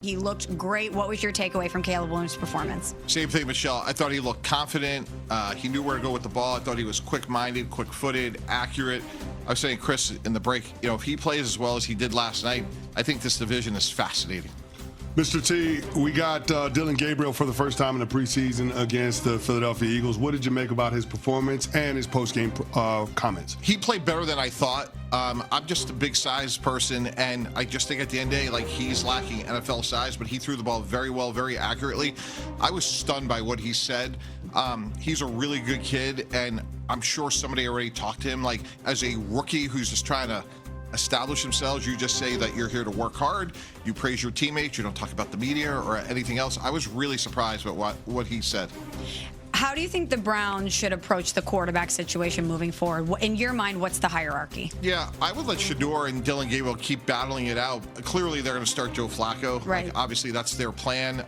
He looked great. What was your takeaway from Caleb Williams' performance? Same thing, Michelle. I thought he looked confident. He knew where to go with the ball. I thought he was quick-minded, quick-footed, accurate. I was saying, Chris, in the break, if he plays as well as he did last night, I think this division is fascinating. Mr. T, we got Dillon Gabriel for the first time in the preseason against the Philadelphia Eagles. What did you make about his performance and his post-game comments? He played better than I thought. I'm just a big size person, and I just think at the end of the day, he's lacking NFL size, but he threw the ball very well, very accurately. I was stunned by what he said. He's a really good kid, and I'm sure somebody already talked to him. As a rookie who's just trying to establish themselves, you just say that you're here to work hard, you praise your teammates, you don't talk about the media or anything else. I was really surprised by what he said. How do you think the Browns should approach the quarterback situation moving forward? In your mind, what's the hierarchy? Yeah, I would let Shedeur and Dillon Gabriel keep battling it out. Clearly, they're going to start Joe Flacco. Right. Obviously, that's their plan.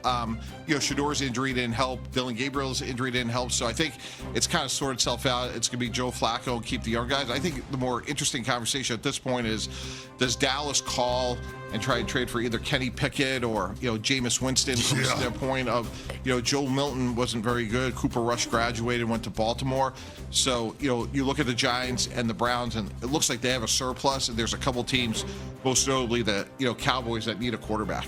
Shedeur's injury didn't help. Dillon Gabriel's injury didn't help. So I think it's kind of sorted itself out. It's going to be Joe Flacco and keep the young guys. I think the more interesting conversation at this point is, does Dallas call and try and trade for either Kenny Pickett or, Jameis Winston from the standpoint of, Joe Milton wasn't very good. Cooper Rush graduated, went to Baltimore. So, you look at the Giants and the Browns, and it looks like they have a surplus. And there's a couple teams, most notably the, Cowboys, that need a quarterback.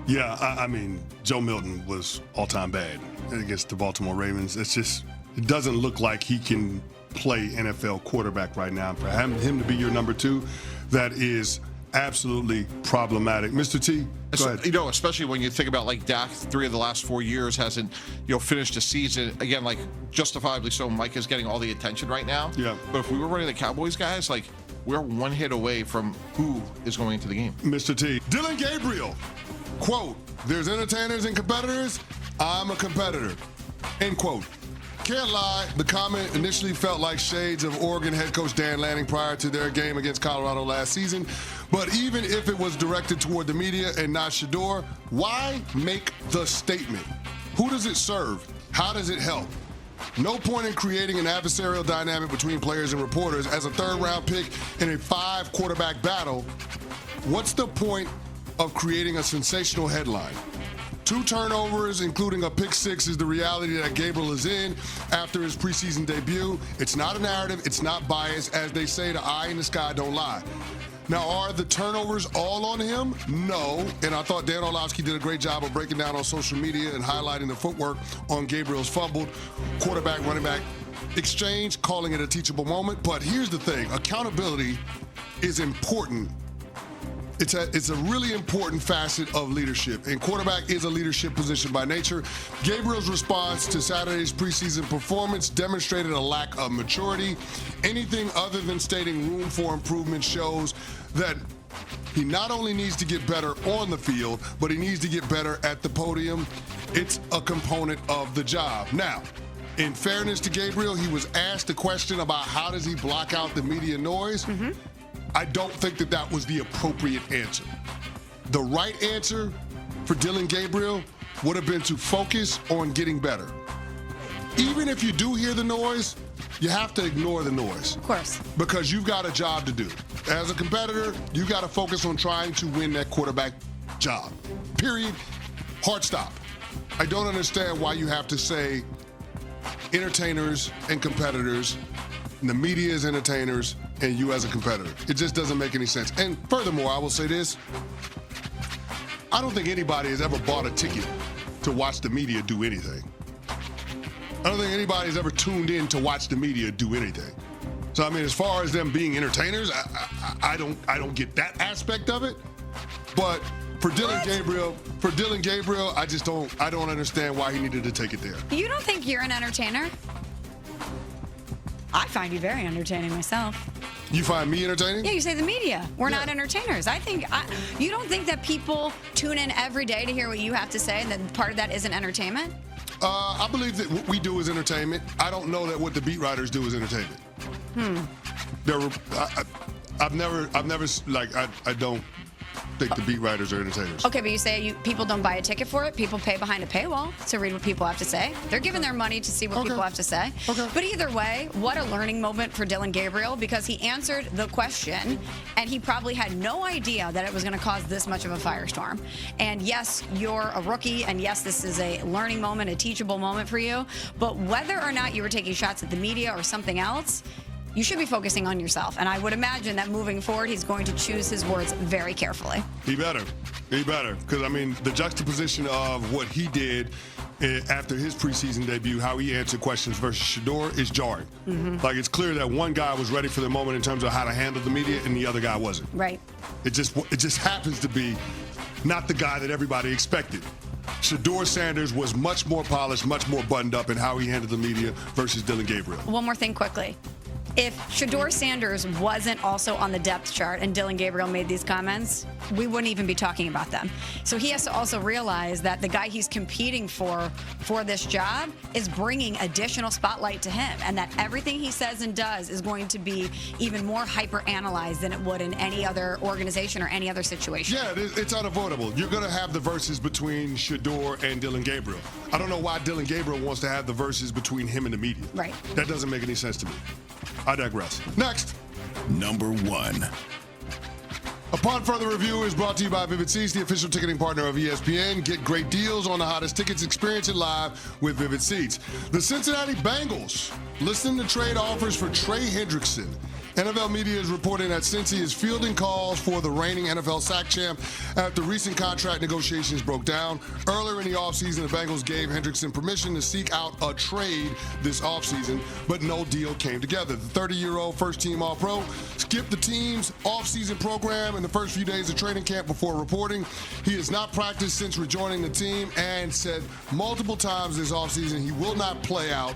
Yeah, I mean, Joe Milton was all-time bad against the Baltimore Ravens. It doesn't look like he can play NFL quarterback right now. For him to be your number two, that is absolutely problematic. Mr. T, go ahead. Especially when you think about Dak, 3 of the last 4 years hasn't, finished a season. Again, justifiably so, Mike is getting all the attention right now. Yeah. But if we were running the Cowboys, guys, we're one hit away from who is going into the game. Mr. T, Dillon Gabriel, quote, "There's entertainers and competitors. I'm a competitor," end quote. Can't lie, the comment initially felt like shades of Oregon head coach Dan Lanning prior to their game against Colorado last season. But even if it was directed toward the media and not Shedeur, why make the statement? Who does it serve? How does it help? No point in creating an adversarial dynamic between players and reporters. As a third-round pick in a 5-quarterback battle, what's the point of creating a sensational headline? 2 turnovers, including a pick 6, is the reality that Gabriel is in after his preseason debut. It's not a narrative. It's not bias. As they say, the eye in the sky don't lie. Now, are the turnovers all on him? No. And I thought Dan Orlovsky did a great job of breaking down on social media and highlighting the footwork on Gabriel's fumbled quarterback-running back exchange, calling it a teachable moment. But here's the thing. Accountability is important. It's a really important facet of leadership, and quarterback is a leadership position by nature. Gabriel's response to Saturday's preseason performance demonstrated a lack of maturity. Anything other than stating room for improvement shows that he not only needs to get better on the field, but he needs to get better at the podium. It's a component of the job. Now, in fairness to Gabriel, he was asked a question about how does he block out the media noise. I don't think that was the appropriate answer. The right answer for Dillon Gabriel would have been to focus on getting better. Even if you do hear the noise, you have to ignore the noise. Of course. Because you've got a job to do. As a competitor, you got to focus on trying to win that quarterback job. Period. Hard stop. I don't understand why you have to say entertainers and competitors, and the media is entertainers, and you as a competitor. It just doesn't make any sense. And furthermore, I will say this. I don't think anybody has ever bought a ticket to watch the media do anything. I don't think anybody's ever tuned in to watch the media do anything. So, I mean, as far as them being entertainers, I don't get that aspect of it. But for Dillon Gabriel, I don't understand why he needed to take it there. You don't think you're an entertainer? I find you very entertaining myself. You find me entertaining? Yeah, you say the media. We're not entertainers. You don't think that people tune in every day to hear what you have to say and that part of that isn't entertainment? I believe that what we do is entertainment. I don't know that what the beat writers do is entertainment. think the beat writers are entertainers. Okay, but you say people don't buy a ticket for it. People pay behind a paywall to read what people have to say. They're giving their money to see what people have to say. Okay. But either way, what a learning moment for Dillon Gabriel, because he answered the question and he probably had no idea that it was going to cause this much of a firestorm. And yes, you're a rookie, and yes, this is a learning moment, a teachable moment for you. But whether or not you were taking shots at the media or something else, you should be focusing on yourself. And I would imagine that moving forward, he's going to choose his words very carefully. He better. Because, I mean, the juxtaposition of what he did after his preseason debut, how he answered questions versus Shedeur is jarring. Like, it's clear that one guy was ready for the moment in terms of how to handle the media, and the other guy wasn't. Right. It just happens to be not the guy that everybody expected. Shedeur Sanders was much more polished, much more buttoned up in how he handled the media versus Dillon Gabriel. One more thing quickly. If Shedeur Sanders wasn't also on the depth chart and Dillon Gabriel made these comments, we wouldn't even be talking about them. So he has to also realize that the guy he's competing for this job is bringing additional spotlight to him, and that everything he says and does is going to be even more hyper-analyzed than it would in any other organization or any other situation. Yeah, it's unavoidable. You're going to have the verses between Shedeur and Dillon Gabriel. I don't know why Dillon Gabriel wants to have the verses between him and the media. Right. That doesn't make any sense to me. I digress. Next. Number 1. Upon Further Review is brought to you by Vivid Seats, the official ticketing partner of ESPN. Get great deals on the hottest tickets. Experience it live with Vivid Seats. The Cincinnati Bengals listen to trade offers for Trey Hendrickson. NFL media is reporting that Cincy is fielding calls for the reigning NFL sack champ after recent contract negotiations broke down. Earlier in the offseason, the Bengals gave Hendrickson permission to seek out a trade this offseason, but no deal came together. The 30-year-old first-team All-Pro skipped the team's offseason program in the first few days of training camp before reporting. He has not practiced since rejoining the team and said multiple times this offseason he will not play out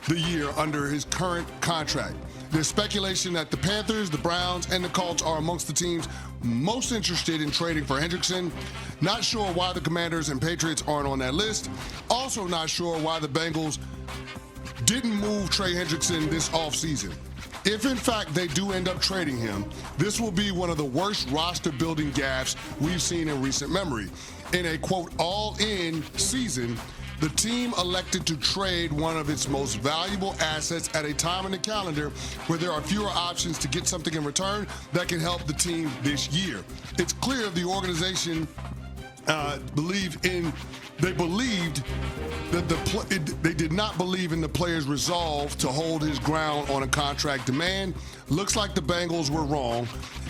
the year under his current contract. There's speculation that the Panthers, the Browns, and the Colts are amongst the teams most interested in trading for Hendrickson. Not sure why the Commanders and Patriots aren't on that list. Also not sure why the Bengals didn't move Trey Hendrickson this offseason. If, in fact, they do end up trading him, this will be one of the worst roster-building gaffes we've seen in recent memory. In a, quote, all-in season, the team elected to trade one of its most valuable assets at a time in the calendar where there are fewer options to get something in return that can help the team this year. It's clear the organization they did not believe in the player's resolve to hold his ground on a contract demand. Looks like the Bengals were wrong,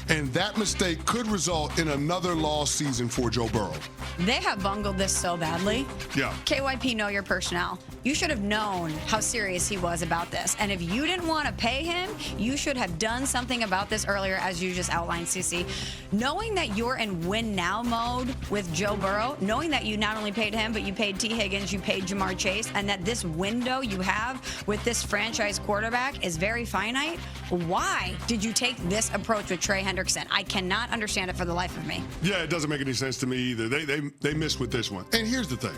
and that mistake could result in another lost season for Joe Burrow. They have bungled this so badly. Yeah. KYP, know your personnel. You should have known how serious he was about this. And if you didn't want to pay him, you should have done something about this earlier, as you just outlined, CC. Knowing that you're in win-now mode with Joe Burrow, knowing that you not only paid him, but you paid T. Higgins, you paid Jamar Chase, and that this window you have with this franchise quarterback is very finite, why did you take this approach with Trey Hendrickson? I cannot understand it for the life of me. Yeah, it doesn't make any sense to me either. They missed with this one. And here's the thing.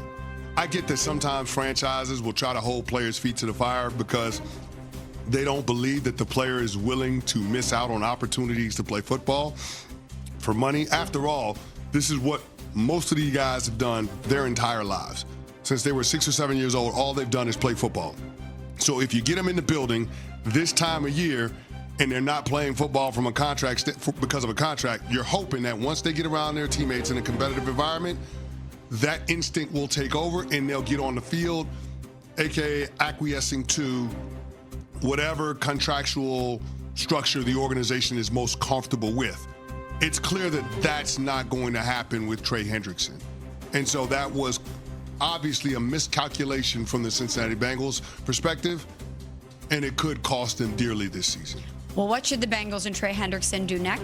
I get that sometimes franchises will try to hold players' feet to the fire because they don't believe that the player is willing to miss out on opportunities to play football for money. After all, this is what most of these guys have done their entire lives. Since they were 6 or 7 years old, all they've done is play football. So if you get them in the building this time of year and they're not playing football from a contract because of a contract, you're hoping that once they get around their teammates in a competitive environment, that instinct will take over and they'll get on the field, aka acquiescing to whatever contractual structure the organization is most comfortable with. It's clear that that's not going to happen with Trey Hendrickson. And so that was obviously a miscalculation from the Cincinnati Bengals perspective, and it could cost them dearly this season. Well, what should the Bengals and Trey Hendrickson do next?